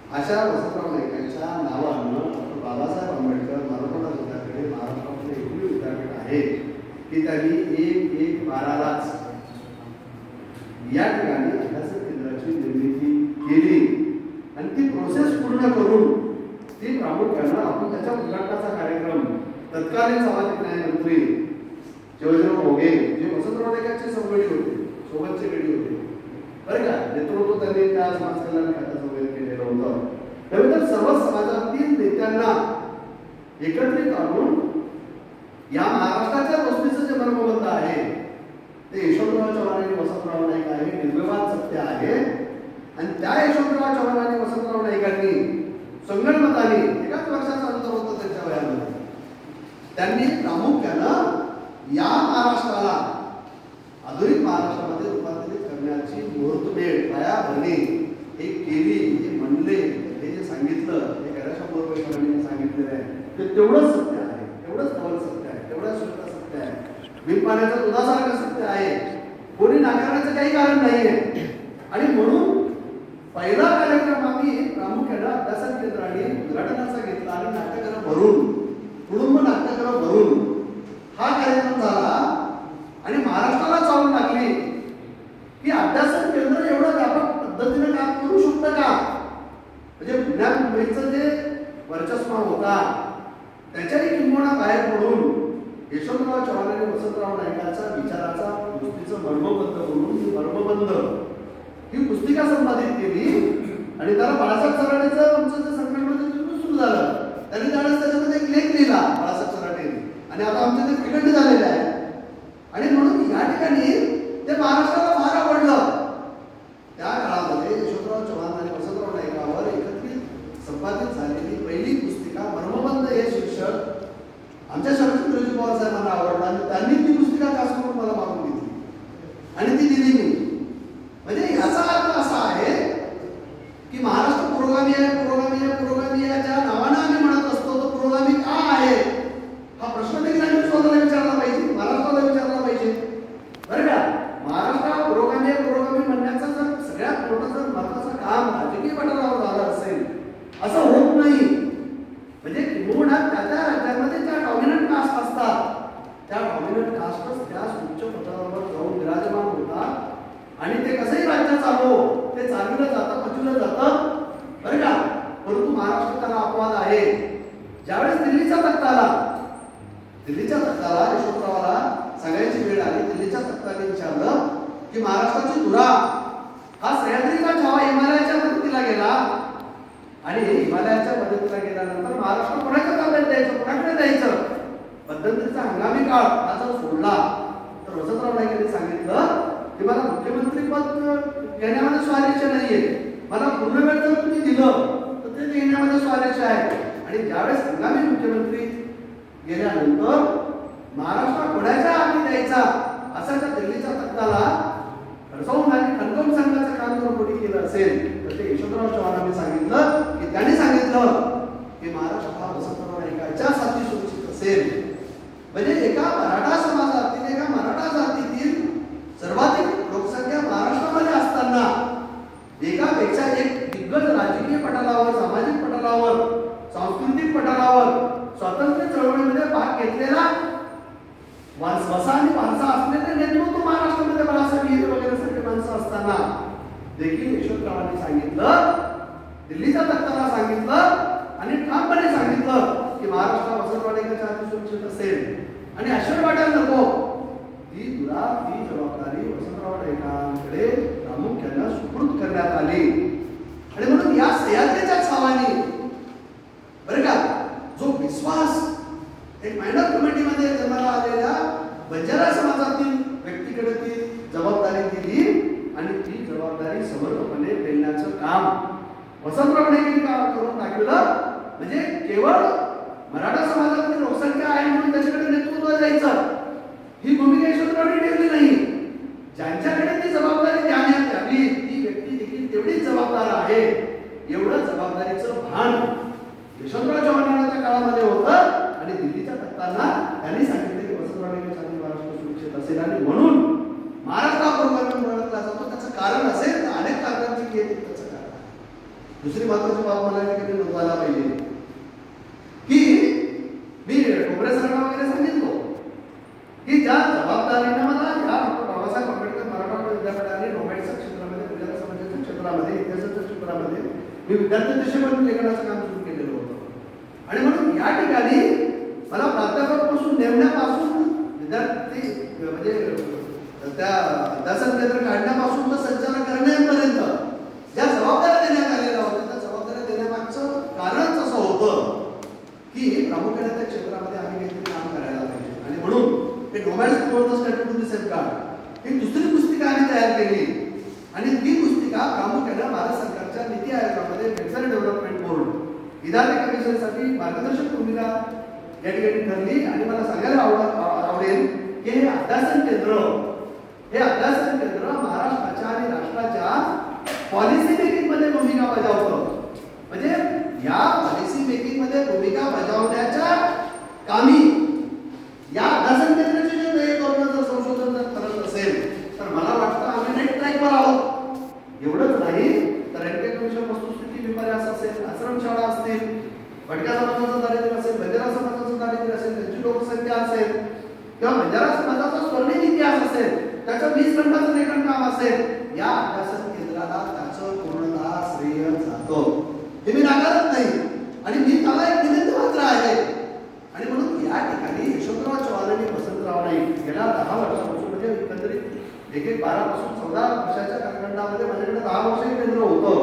अशा वसंतराव नाईकांच्या नावानं डॉक्टर बाबासाहेब आंबेडकर मराठवाडा विद्यापीठ महाराष्ट्रातलं एकमेव विद्यापीठ आहे की त्यांनी 1/1/12लाच या ठिकाणी अभ्यासक केंद्राची निर्मिती केली आणि ती प्रोसेस पूर्ण करून ती प्रामुख्यानं आपण त्याच्या उद्घाटनाचा कार्यक्रम तत्कालीन सामाजिक न्याय मंत्री शिवाजीराव भोगे जे वसंतराव नाईकांचे सहयोगी होते, सोबतचे गडी होते बरं का, नेतृत्व त्यांनी त्या समाज कल्याण खात्याचं वगैरे केलेलं होतं. त्यानंतर सर्व समाजातील नेत्यांना एकत्रित आणून या महाराष्ट्राच्या गोष्टीचं जे मर्मबंध आहे ते यशवंतराव चव्हाण आणि वसंतराव नाईक आहे, निर्विवाद सत्य आहे. आणि त्या यशवंतराव चव्हाण आणि वसंतराव नाईकांनी संगणमताने एकाच वर्षाचं अंतर होतं त्यांच्या वयामध्ये, त्यांनी प्रामुख्यानं या महाराष्ट्राला आधुनिक महाराष्ट्रामध्ये रूपांतरित करण्याची मुहूर्तमेढ पायाभरणी हे केली, हे म्हणले, हे जे सांगितलं हे कैलास बोरवेकरांनी सांगितलेलं आहे ते तेवढंच सत्य आहे, तेवढंच नवल सत्य आहे, तेवढंच शुद्ध सत्य आहे, बिनपाण्याच्या दुधासारखं सत्य आहे, कोणी नाकारण्याचं काही कारण नाहीये. आणि म्हणून पहिला कार्यक्रम आम्ही प्रामुख्यानं अभ्यासक केंद्राने उद्घाटनाचा घेतला आणि नाट्यगृह भरून, कुटुंब नाट्यगृह भरून हा कार्यक्रम झाला आणि महाराष्ट्राला चालून लागली की अभ्यासक केंद्र एवढं व्यापक पद्धतीने काम करू शकतं का. म्हणजे पुण्या मुंबईचं जे वर्चस्व होता त्याच्याही किंबहुना बाहेर पडून यशवंतराव चव्हाण आणि वसंतराव नाईकांच्या विचाराचा गोष्टीचं मर्मबंध म्हणून मर्मबंध ही पुस्तिका संपादित केली आणि त्याला बाळासाहेब सराटेचं आमचं जे संकटमध्ये सुरू झालं त्यांनी त्यावेळेस त्याच्यामध्ये एक लेख लिहिला बाळासाहेब सराटेने आणि आता आमचे ते प्रकट झालेले आहे. आणि म्हणून या ठिकाणी ते महाराष्ट्राला फार आवडलं. त्या काळामध्ये यशवंतराव चव्हाण आणि वसंतराव नाईकावर एकत्रित संपादित झालेली पहिली पुस्तिका मर्मबंध हे शीर्षक आमच्या शरदचंद्रजी पवार साहेबांना आवडलं आणि त्यांनी ती पुस्तिका खास करून मला मागून घेतली आणि ती दिली मी. म्हणजे याचा अर्थ असा आहे की महाराष्ट्र पुरोगामी आहे, पुरोगामी आहे, पुरोगामी आहे ज्या नावानं आम्ही म्हणत असतो तो पुरोगामी का आहे हा प्रश्न देखील आम्ही स्वतःला विचारला पाहिजे, महाराष्ट्राला विचारला पाहिजे बरं का. महाराष्ट्र पुरोगामी आहे, पुरोगामी म्हणण्याचं जर सगळ्यात मोठं जर महत्वाचं काम राजकीय पटलावर झालं असेल असं होत नाही. म्हणजे किंबहुना त्या राज्यांमध्ये ज्या डॉमिनंट कास्ट असतात त्या डॉमिनंट कास्टच त्या उच्च पटलावर जाऊन विराजमान होतात आणि ते कसंही राज्य चालवो ते चालवलं जातं, पचवलं जातं बरं का. परंतु महाराष्ट्र त्याला अपवाद आहे. ज्यावेळेस दिल्लीच्या तख्ताला यशवंतरावाला सांगायची वेळ आली, दिल्लीच्या तख्ताने विचारलं की महाराष्ट्राची धुरा हा सह्याद्रीचा छावा हिमालयाच्या मदतीला गेला आणि हिमालयाच्या मदतीला गेल्यानंतर महाराष्ट्र कोणाच्या ताब्यात द्यायचं, कोणाकडे द्यायचं. मध्यंतरीचा हंगामी काळ हा जर सोडला तर वसंतराव नाईकांनी सांगितलं की मला मुख्यमंत्री पद घेण्यामध्ये स्वारस्य नाहीये, मला पूर्ण वेळ जर तुम्ही दिलं तर ते घेण्यामध्ये स्वारस्य आहे. आणि ज्यावेळेस हंगामी मुख्यमंत्री गेल्यानंतर महाराष्ट्र कोणाच्या हाती द्यायचा असा त्या दिल्लीच्या तख्ताला खडसावून आणि खणकावून सांगण्याचं काम जर कोणी केलं असेल तर ते यशवंतराव चव्हाणांनी सांगितलं की त्यांनी सांगितलं की महाराष्ट्र हा वसंतराव नाईकांच्या साथी सुरक्षित असेल. म्हणजे एका मराठा समाजातील, एका मराठा जातीतील सर्वाधिक लोकसंख्या महाराष्ट्रामध्ये असताना एकापेक्षा एक दिग्गज राजकीय पटलावर, सामाजिक पटलावर, सांस्कृतिक पटलावर स्वातंत्र्य चळवळीमध्ये भाग घेतलेला वसा आणि वारसा असलेले नेतृत्व महाराष्ट्रामध्ये बाळासाहेब हिरे वगैरे सारखे माणसं असताना देखील यशवंतरावांनी सांगितलं, दिल्लीच्या तख्ताला सांगितलं आणि ठामपणे सांगितलं की महाराष्ट्र वसंतराव नाईकांच्या हाती सुरक्षित असेल. आणि आश्चर्य वाटायला नको, ती जबाबदारी वसंतराव नाईकांकडे प्रामुख्यानं सुपूर्द करण्यात आली. आणि म्हणून या सह्याद्रीच्या छावानी बरं का जो विश्वास एक मायनर कमिटीमध्ये जन्माला आलेल्या बंजारा समाजातील व्यक्तीकडे ती जबाबदारी दिली आणि ती जबाबदारी समर्थपणे पेलण्याचं काम वसंतराव नाईकांनी करून दाखवलं. म्हणजे केवळ मराठा समाजातील लोकसंख्या आहे म्हणून त्याच्याकडे नेतृत्व द्यायचं ही भूमिका यशवंतरावांनी ठेवली नाही. ज्यांच्याकडे ती जबाबदारी देण्यात यावी ती व्यक्ती देखील तेवढीच जबाबदार आहे. एवढं जबाबदारीचं भान यशवंतराव चव्हाणांच्या त्या काळामध्ये होतं आणि दिल्लीच्या तख्तांना त्यांनी सांगितलं की वसंतराव नाईकांच्या हाती महाराष्ट्र सुरक्षित असेल. आणि म्हणून महाराष्ट्राबरोबर ओळखला जातो. त्याचं कारण असेल तर अनेक कारणांची त्याचं कारण दुसरी महत्वाची बाब मला या ठिकाणी नोंदवायला पाहिजे की मी ठोंबरे सरांना वगैरे सांगितलं की ज्या जबाबदारीने मला या डॉक्टर बाबासाहेब आंबेडकर मराठवाडा विद्यापीठाने नोबेलच्या क्षेत्रामध्ये, पूजा समाजाच्या क्षेत्रामध्ये, इतिहासाच्या क्षेत्रामध्ये मी विद्यार्थी दशेमध्ये लेखनाचं काम सुरू केलेलं होतं. आणि म्हणून या ठिकाणी मला प्राध्यापकापासून नेमण्यापासून विद्यार्थी म्हणजे त्या अभ्यासन केंद्र काढण्यापासून तर संचालन करण्यापर्यंत ज्या जबाबदाऱ्या देण्यात आलेल्या होत्या त्या जबाबदाऱ्या देण्यामागचं कारणच असं होतं की प्रामुख्याने त्या क्षेत्रामध्ये आम्ही काहीतरी काम करायला पाहिजे. आणि म्हणून हे nobles for the statute of the safeguard ही दुसरी पुस्तिका आम्ही तयार केली. आणि ती पुस्तिका प्रामुख्याने भारत सरकारच्या नीती आयोगामध्ये वेलफेअर डेव्हलपमेंट बोर्ड विधान कमिशनसाठी मार्गदर्शक भूमिका या ठिकाणी ठरली. आणि मला सांगायला आवडेल की हे अभ्यासन केंद्र महाराष्ट्राच्या आणि राष्ट्राच्या पॉलिसी मेकिंग मध्ये भूमिका बजावतं. म्हणजे या पॉलिसी मेकिंग मध्ये भूमिका बजावण्याच्या कामी या अभ्यासन केंद्राचे जे ध्येय जर संशोधन जर करत असेल तर मला वाटतं आम्ही नेट ट्रॅकवर आहोत. एवढंच नाही तर एनके कमिशन वस्तुस्थिती विपर्यास असेल, आश्रमशाळा असतील, भटक्या समाजाचं दारिद्र्य असेल, बंजारा समाजाचं दारिद्र्य असेल, त्यांची लोकसंख्या असेल किंवा बंजारा समाजाचा स्वर्णिम इतिहास असेल, त्याचं 20 खंडाचं लेखन काम असेल, या अभ्यासन केंद्राला त्याचं पूर्णतः श्रेय जातं. हे मी नाकारत नाही आणि मी त्याला एक निमित्त मात्र आहे. आणि म्हणून या ठिकाणी यशवंतराव चव्हाण आणि वसंतराव नाईक गेल्या 10 वर्षापासून म्हणजे एकंदरीत एक 12 पासून 14 वर्षाच्या कालखंडामध्ये माझ्याकडे 10 वर्ष हे केंद्र होतं.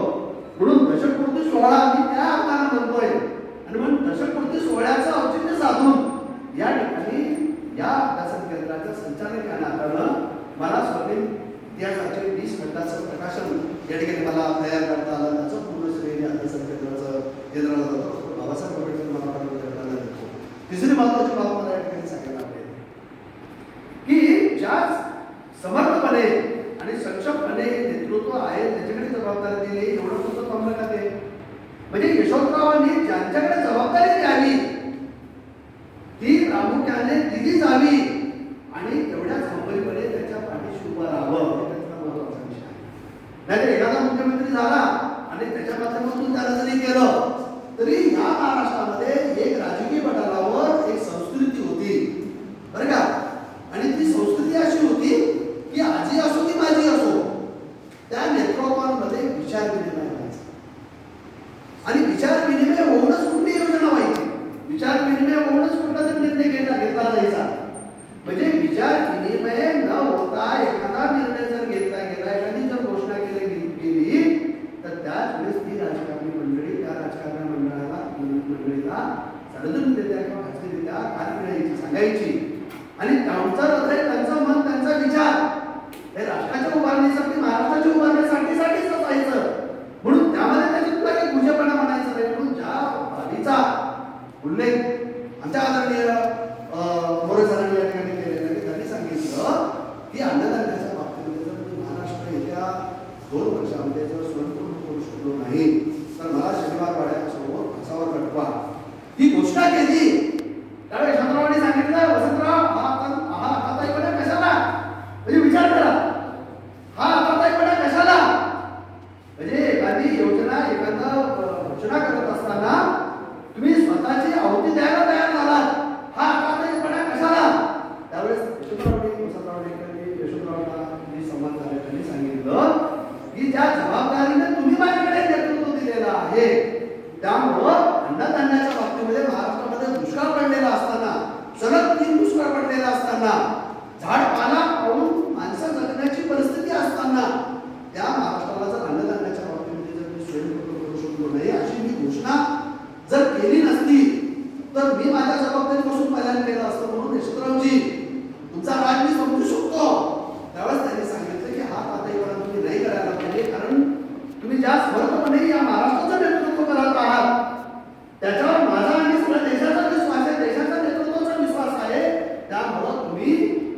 म्हणून दशकपूर्ती सोहळा आम्ही त्या अर्थानं म्हणतोय. आणि म्हणून दशकपूर्ती सोहळ्याचं औचित्य साधून या ठिकाणी या अभ्यासन केंद्राच्या संचालक या नात्यानं मला स्वर्णिम इतिहासाचे 20 खंडाचं प्रकाशन या ठिकाणी मला तयार करता आलं. त्याचं पूर्ण श्रेय अभ्यासन केंद्राला जातो. बाबासाहेब आंबेडकर मराठवाडा विद्यापीठाला देतो. तिसरी महत्वाची बाब मला या ठिकाणी सांगायला आवडेल की ज्या समर्थपणे आणि सक्षमपणे नेतृत्व आहे त्याच्याकडे जबाबदारी दिली. एवढं फक्त थांबलं का ते? म्हणजे यशवंतरावांनी ज्यांच्याकडे जबाबदारी द्यावी ती प्रामुख्याने दिली जावी आणि तेवढ्याच खंबीरपणे त्याच्या पाठीशी उभं राहावं हे त्याचा महत्वाचा विषय आहे. नाहीतर एखादा मुख्यमंत्री झाला आणि त्याच्या माध्यमातून त्याला जरी केलं तरी या महाराष्ट्रामध्ये एक राजकीय पटलावर एक संस्कृती होती बरं का. आणि ती संस्कृती अशी होती की आजी असो की माझी असो त्या नेतृत्वांमध्ये विचार विनिमय व्हायचा. आणि विचार विनिमय होऊनच कुठली योजना व्हायची, विचार विनिमय होऊनच कुठला तरी निर्णय घेतला जायचा. म्हणजे विचार विनिमय न होता एखादा निर्णय जर घेतला गेला, एखादी जर घोषणा केली तर त्याच वेळेस ती राजकारणी मंडळी त्या राजकारण मंडळीला सार्वजनिकरित्या किंवा खाजगीरित्या कार्य सांगायची. आणि त्यांचं हृदय, त्यांचं मन, त्यांचा विचार हे राष्ट्राच्या उभारणीसाठी, महाराष्ट्राच्या उभारणीसाठीच असायचं. म्हणून त्यामध्ये त्याच्यातला काही गुजेपणा म्हणायचं नाही. म्हणून ज्या बाबीचा उल्लेख आमच्या आदरणीय मोरे सरांनी या ठिकाणी केलेला की त्यांनी सांगितलं की अन्नधान्याच्या बाबतीमध्ये जर महाराष्ट्र येत्या 2 वर्षामध्ये जर स्वयंपूर्ण करू शकलो नाही तर मला शनिवार वाड्यासमोर फासावर कटवा ही घोषणा केली. त्यावेळी यशवंतरावांनी सांगितलं वसंतराव हा हाताताईपणा कशाला, म्हणजे विचार करा हा हाताताईपणा कशाला. म्हणजे एखादी योजना घोषणा करत असताना तुम्ही स्वतःची आहुती द्यायला तयार झालात, हा हाताताईपणा कशाला. त्यावेळेस यशवंतरावांनी संवाद झाला, त्यांनी सांगितलं की ज्या जबाबदारीने तुम्ही माझ्याकडे नेतृत्व दिलेलं आहे त्यामुळं अन्नधान्याच्या बाबतीमध्ये महाराष्ट्रामध्ये दुष्काळ पडलेला असताना, सलग 3 दुष्काळ पडलेला असताना, झाडपाला पाहून माणसं जगण्याची परिस्थिती असताना त्या महाराष्ट्राला जर अन्नधान्याच्या बाबतीमध्ये जर मी स्वयंपूर्ण करू शकलो नाही अशी मी घोषणा जर केली नसती तर मी माझ्या जबाबदारीपासून पालन केलं असतं. म्हणून यशवंतरावजी तुमचा राग मी समजू शकतो. त्यावेळेस त्यांनी सांगितलं की हा पातळीपणा तुम्ही नाही करायला पाहिजे, कारण तुम्ही ज्या समर्थपणे या महाराष्ट्राचं नेतृत्व करत आहात त्याच्यावर माझा आणि सगळ्या देशाचा विश्वास आहे, देशाच्या नेतृत्वाचा विश्वास आहे. त्यामुळं तुम्ही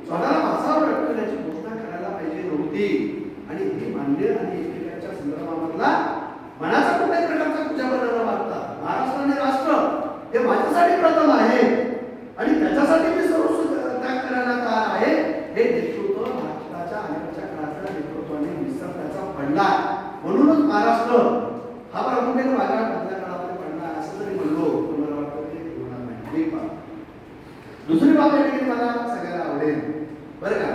स्वतःला फासावर लटकवण्याची घोषणा करायला पाहिजे नव्हती. आणि ही मान्य आणि एकमेकांच्या संदर्भामधला मनाचा कुठल्याही प्रकारचा कुजापणा न मागता महाराष्ट्र आणि राष्ट्र हे माझ्यासाठी प्रथम आहे आणि त्याच्यासाठी मी सर्व त्याग करायला तयार आहे. हे नेतृत्व महाराष्ट्राच्या अनेकच्या काळातल्या नेतृत्वाने विसरण्याचा पडला. म्हणूनच महाराष्ट्र हा प्रमुख बाब या ठिकाणी मला सगळ्याला आवडेल बरं का.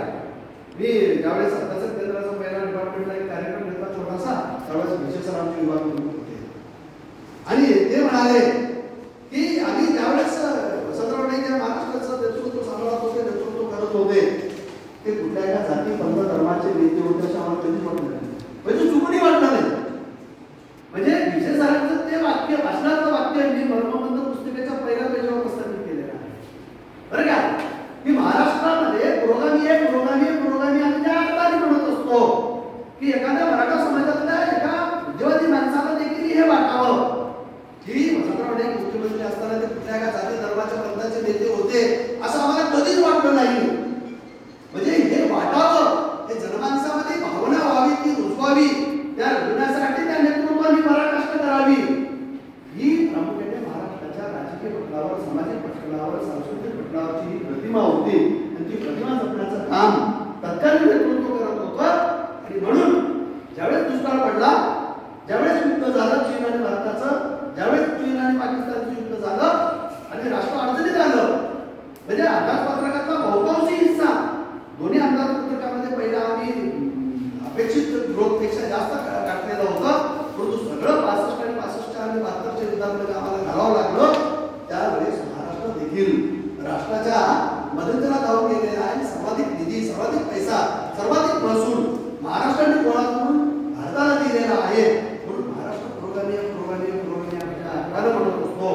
मी ज्यावेळेस अभ्यासक केंद्राचा पहिला डिपार्टमेंटला एक कार्यक्रम घेतला छोटासा, त्यावेळेस विशेषरावचे विभाग होते आणि ते म्हणाले की आम्ही ज्यावेळेस वसंतराव महाराष्ट्राचं नेतृत्व सांभाळत होते, नेतृत्व करत होते, ते कुठल्या एका जाती पंथ धर्माचे नेते होते असं आम्हाला कधीच वाटलं नाही, म्हणजे चुकूनही वाटलं नाही. म्हणजे विशेषरावांचं ते वाक्य भाषणातलं वाक्य मी मर्मबंध पुस्तिकेच्या पहिल्या पेजावर प्रस्थापित केलेलं आहे बरं का, की महाराष्ट्रामध्ये पुरोगामी आहे, पुरोगामी आहे, पुरोगामी आम्ही त्या अर्थाने म्हणत असतो की एखाद्या मराठा समाजातल्या एका विद्यार्थी माणसाला देखील हे वाटावं की वसंतराव नाईक मुख्यमंत्री असताना ते कुठल्या एका जाती धर्माच्या पंथाचे नेते होते असं आम्हाला कधीच वाटलं नाही. म्हणजे हे वाटावं, हे जनमानसामध्ये भावना व्हावी, ती रुजवावी, त्या रुजवण्यासाठी त्या नेतृत्वाने पराकाष्ठा करावी. ही प्रामुख्याने महाराष्ट्राच्या राजकीय पटलावर, सामाजिक पटलावर, सांस्कृतिक पटलावरची ही प्रतिमा होती आणि ती प्रतिमा जपण्याचं काम तत्कालीन नेतृत्व करत होतं. आणि म्हणून ज्यावेळेस दुष्काळ पडला, ज्यावेळेस युद्ध झालं चीन आणि भारताचं, ज्यावेळेस चीन आणि पाकिस्तानचं युद्ध झालं आणि राष्ट्र अडचणीत आलं, म्हणजे अंदाजपत्रकातला बहुतांशी हिस्सा दोन्ही अंदाजपत्रकामध्ये पहिला आम्ही अपेक्षित ग्रोथपेक्षा जास्त गाठलेलं होतं, परंतु सगळं 65 आणि 65 आणि 72च्या युद्धामध्ये आम्हाला घालावं लागलं. त्यावेळेस महाराष्ट्र देखील राष्ट्राच्या मदतीला धावून गेलेला आहे. सर्वाधिक निधी, सर्वाधिक पैसा, सर्वाधिक महसूल महाराष्ट्राने गोळा करून भारताला दिलेला आहे. म्हणून महाराष्ट्र पुरोगामी पुरोगामी पुरोगामी आपल्या आग्रहानं म्हणत असतो,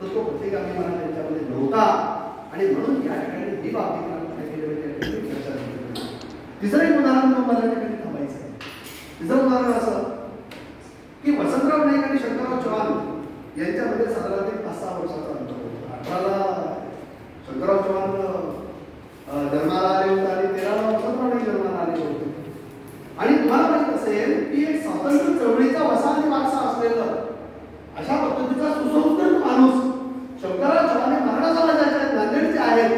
तर तो प्रतिगामी मराठा त्यांच्यामध्ये नव्हता. आणि म्हणून या ठिकाणी ही बाबी चर्चा झाली. तिसरं एक उदाहरण मला या ठिकाणी थांबायचं आहे. तिसरं उदाहरण असं की वसंतराव नाईक आणि शंकरराव चव्हाण यांच्यामध्ये साधारण 5-6 वर्षाचा अंतर होता. 18ला शंकरराव चव्हाण जन्माला आले होते आणि 13ला वसंतराव नाईक जन्माला आले होते. आणि तुम्हाला माहित असेल की एक स्वातंत्र्य चळवळीचा वसा आणि वारसा असलेलं अशा पद्धतीचा सुसंस्कृत माणूस शंकरराव चव्हाण हे मराठा समाजाच्या नांदेडचे आहेत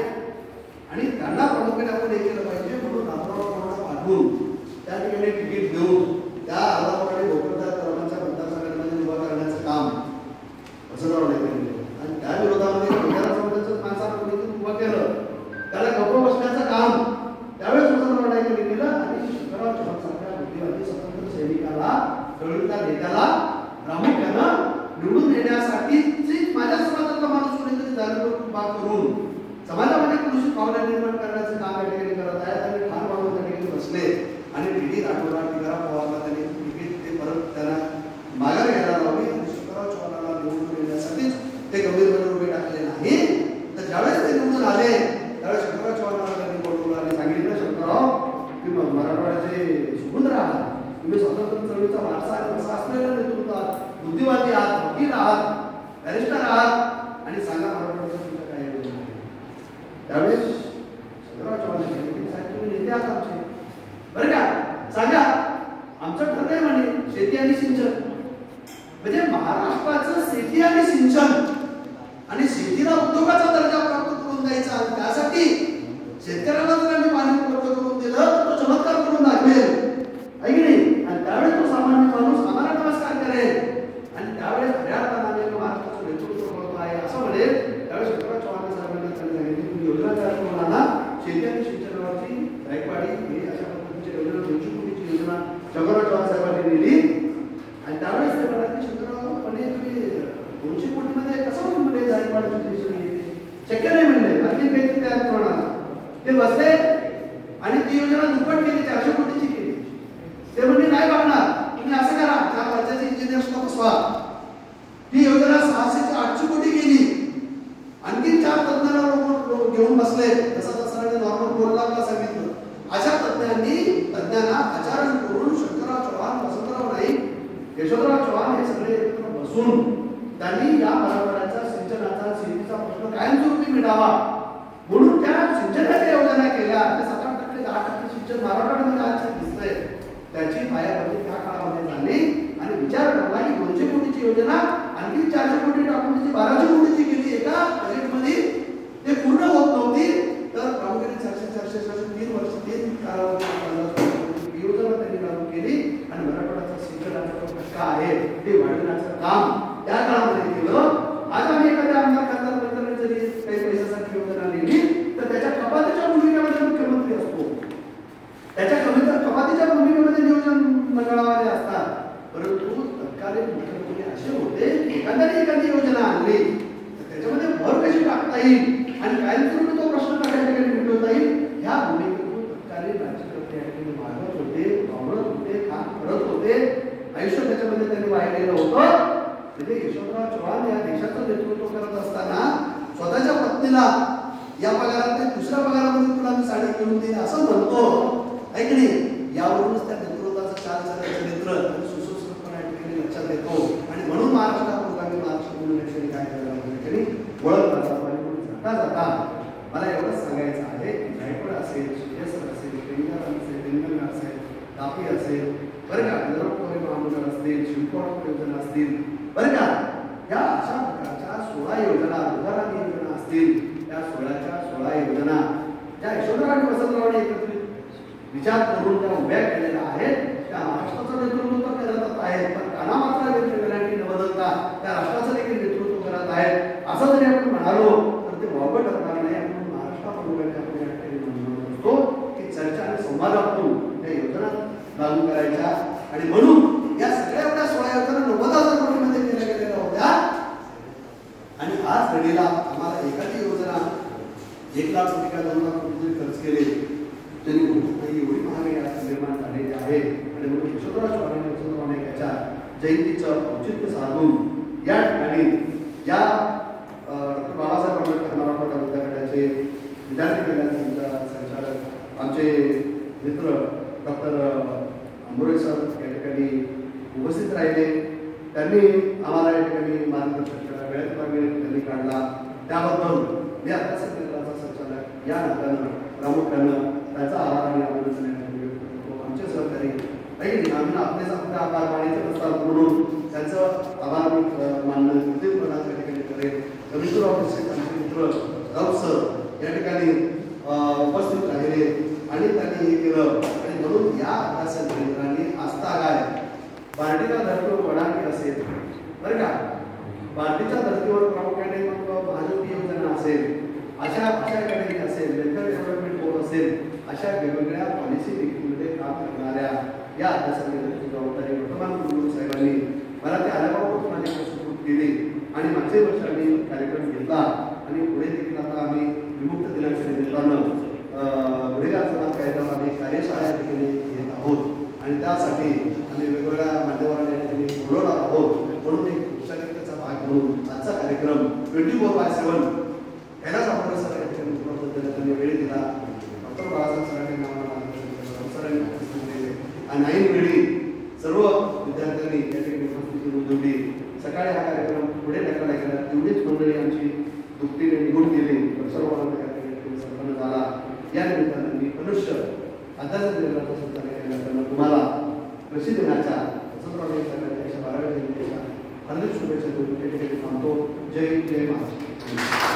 आणि त्यांना प्रामुख्याने आपण हे केलं पाहिजे. म्हणून नागपूरला पाठवून त्या ठिकाणी तिकीट देऊन त्या आलापाकडे भोकरदार तरुणांच्या मतदारसंघामध्ये उभा करण्याचं काम वसंतराव नाईक यांनी केलं. आणि त्या विरोधामध्ये बंजारा समाजाचं माणसाला कोणीतरी उभं केलं, त्याला गप्प बसण्याचं काम त्यावेळेस वसंतराव नाईक यांनी केलं. आणि शंकरराव चव्हाण सारख्या बुद्धिवादी स्वतंत्र सैनिकाला, चळवळीच्या नेत्याला प्रामुख्यानं निवडून येण्यासाठीची माझ्या समाजातला माणूस कोणीतरी जाणीव उभा करून समाजामध्ये कृषी भावना निर्माण करण्याचं काम या ठिकाणी करत आहेत. आणि ठाण माणूस त्या ठिकाणी बसले आणि टीटी राठोडला, टिकाराम पवारला त्यांनी तिकीट ते परत त्यांना माघार घ्यायला लावली. आणि शंकरराव चव्हाणाला निवडून येण्यासाठीच ते गंभीरपणे उभे टाकले नाही. तर ज्यावेळेस ते निवडून आले त्यावेळेस शंकरराव चव्हाणाला त्यांनी बोलवलं आणि सांगितलं, शंकरराव की मराठवाड्याचे सुगुण आहात, तुम्ही स्वातंत्र्य चळवळीचा वारसा आणि वसा असलेला नेतृत्व आहात, बुद्धिवादी आहात, वकील आहात, बॅरिस्टर आहात आणि सांगा मराठवाड्याचं तुमच्या काय योजना आहे. त्यावेळेस शंकरराव चव्हाण साहेब तुम्ही नेते आहात आमचे बरं का, सांगा आमचं ठरलंय म्हणे शेती आणि सिंचन. म्हणजे महाराष्ट्राचं शेती आणि सिंचन आणि शेतीला उद्योगाचा दर्जा प्राप्त करून द्यायचा. त्यासाठी शेतकऱ्याला जर आम्ही पाणी उपलब्ध करून दिलं तर तो चमत्कार करून दाखवेल आहे की नाही. आणि त्यावेळेस तो सामान्य माणूस आम्हाला नमस्कार करेल आणि त्यावेळेस खऱ्या अर्थाने महाराष्ट्राचं नेतृत्व करतो आहे असं म्हणेल. त्यावेळेस शंकरराव चव्हाण साहेबांनी सांगितली तुम्ही योजना तयार करून आणा, शेती आणि सिंचनावरची गायकवाडी ही अशा पद्धतीची योजना, 200 कोटीची योजना शंकरराव चव्हाण साहेबांनी नेली. आणि त्यावेळेस ते म्हणाले की शंकरराव म्हणजे तुम्ही 200 कोटीमध्ये कसं म्हणजे गायकवाडीची योजना येते, शक्य नाही म्हणले. आणखी काही तयार करून आणा. ते बसले आणि ती योजना दुप्पट केली, 400 कोटीची केली. ते म्हणजे नाही बघणार, तुम्ही असं करा 4 राज्याचे इंजिनियर्सला बसवा. ती योजना 600 ते 800 कोटी केली. आणखी 4 तज्ञांना घेऊन बसले, जसं सरांनी नॉर्मल बोलला सांगितलं. अशा तज्ञांना आचरण करून शंकरराव चव्हाण, वसंतराव नाईक, यशवंतराव चव्हाण हे सगळे एकत्र बसून त्यांनी या मराठवाड्याचा सिंचनाचा, शेतीचा प्रश्न कायमस्वरूपी मिटावा म्हणून त्या सिंचनाच्या योजना केल्या. 7-8%, 10% सिंचन मराठवाड्यामध्ये आज दिसतंय. त्याची पायाभरणी त्या काळामध्ये झाली आणि विचार करला की 200 कोटीची योजना आणखी 400 कोटी टाकून त्याची 1200 कोटीची केली. एका बजेटमध्ये ते पूर्ण होत नव्हती. तर प्रामुख्याने 400-400 3 वर्ष 3 कालावधी योजना त्यांनी लागू केली आणि मराठवाड्याचा सिंचनाचा प्रश्न आहे ते वाढवण्याचं काम त्या काळामध्ये केलं. आज आम्ही एखाद्या आमदार खासदार मंत्र्यांनी जरी काही पैशासाठी योजना लिहिली येईल आणि कायमस्वरूपी तो प्रश्न त्या ठिकाणी मिटवता येईल ह्या भूमिकेतून तत्कालीन राज्यकर्ते या ठिकाणी मागत होते, वावरत होते, काम करत होते, आयुष्य त्याच्यामध्ये त्यांनी वाहिलेलं होतं. म्हणजे यशवंतराव चव्हाण या देशाचं नेतृत्व करत असताना स्वतःच्या पत्नीला या पगारात नाही दुसऱ्या पगारामध्ये तुला मी साडी घेऊन देईन असं म्हणतो ऐकणे. यावरूनच त्या नेतृत्वाचा चालचलन सुसूत्रपणे ठिकाणी लक्षात येतो आणि म्हणून महाराष्ट्र म्हणून ठिकाणी काय करायला ठिकाणी ओळख करतात. आणि म्हणून जाता जाता मला एवढंच सांगायचं आहे की गायकवाड असेल, सूर्यसर असेल, पेंगार असेल, तेलंगणा असेल, तापी असेल, बरं का, नगरपोरे महामंडळ असतील, शिवकोट योजना असतील, बरं का, या अशा प्रकारच्या 16 योजना, उदाहरण योजना असतील, त्या 16 योजना ज्या यशवंतराव आणि वसंतरावांनी एकत्रित विचार करून त्या उभ्या केलेल्या आहेत, त्या महाराष्ट्राचं नेतृत्व तर करत आहेत, पण काना मात्र वेगवेगळ्यांनी न बदलता त्या राष्ट्राचं देखील नेतृत्व करत आहेत असं जरी आपण म्हणालो तर ते वावगं ठरणार नाही. आपण महाराष्ट्रामध्ये आपण या ठिकाणी म्हणत असतो की चर्चा आणि संवादातून त्या योजना लागू करायच्या आणि म्हणून या सगळ्या एवढ्या 16 योजना 90,000 कोटीमध्ये केल्या गेलेल्या होत्या आणि आज घडीला आम्हाला एखादी योजना 1 लाख कोटी का 2 लाख कोटी खर्च केले तरी एवढी महागाई निर्माण झालेली आहे. आणि म्हणून यशवंतराव याच्या जयंतीचं औचित्य साधून या ठिकाणी या डॉक्टर बाबासाहेब आंबेडकर मराठवाडा विद्यापीठाचे विद्यार्थी कल्याण संचालक आमचे मित्र डॉक्टर आंबोरे सर या ठिकाणी उपस्थित राहिले. त्यांनी आम्हाला या ठिकाणी मार्गदर्शन केलं, वेळेत वेळ त्यांनी काढला, त्याबद्दल मी अभ्यासक केंद्राचा संचालक या नात्यानं प्रामुख्यानं त्याचा आभार आणि अभिनंदन करतो. आमचे सहकारी आम्ही आपलेच आपल्या आभार मानायचे नसतात म्हणून त्यांचं आभार मानणं कृतीप्रमाणात त्या ठिकाणी करेल. कमिशनर ऑफिसचे आमचे मित्र राऊत सर या ठिकाणी उपस्थित राहिले आणि त्यांनी हे केलं. आणि म्हणून या अभ्यासक केंद्राने आस्थागाय बार्टीच्या धर्तीवर वडांकी असेल, बरं का, बार्टीच्या धर्तीवर प्रामुख्याने मग महाज्योती योजना असेल, अशा अकॅडमी असेल, मेंटल डेव्हलपमेंट बोर्ड असेल, अशा वेगवेगळ्या पॉलिसी मेकिंगमध्ये काम करणाऱ्या या अभ्यासक केंद्राची जबाबदारी वर्तमान कुलगुरू साहेबांनी मला ते आल्याबाबत माझ्याकडे सुपूर्द केली आणि मागच्या वर्षी आम्ही कार्यक्रम घेतला आणि पुढे देखील आता आम्ही विमुक्त दिनाच्या निमित्तानं गुन्हेगार समाज कायद्यावर आम्ही कार्यशाळा या ठिकाणी घेत आहोत आणि त्यासाठी आम्ही वेगवेगळ्या मान्यवरांना या ठिकाणी बोलवणार आहोत. म्हणून एक औपचारिकतेचा भाग म्हणून आजचा कार्यक्रम 24/7 कैलास आंबेडकर सर या ठिकाणी उपलब्ध त्यांनी वेळ दिला. डॉक्टर बाळासाहेब सरांनी नावाला सरांनी उपस्थित केले आणि ऐन वेळी सर्व विद्यार्थ्यांनी या ठिकाणी उपस्थिती नोंदवली. सकाळी हा कार्यक्रम पुढे ढकलला गेला, तेवढीच मंडळी आमची दुपटीने निघून गेली, सर्वांना या ठिकाणी संपन्न झाला. या निमित्तानं मी मनुष्य अध्यात्म केंद्राचा संचालक तुम्हाला कृषी दिनाच्या वसंतराव 12व्या जयंतीच्या हार्दिक शुभेच्छा देऊन या ठिकाणी थांबतो. जय जय महाराष्ट्र.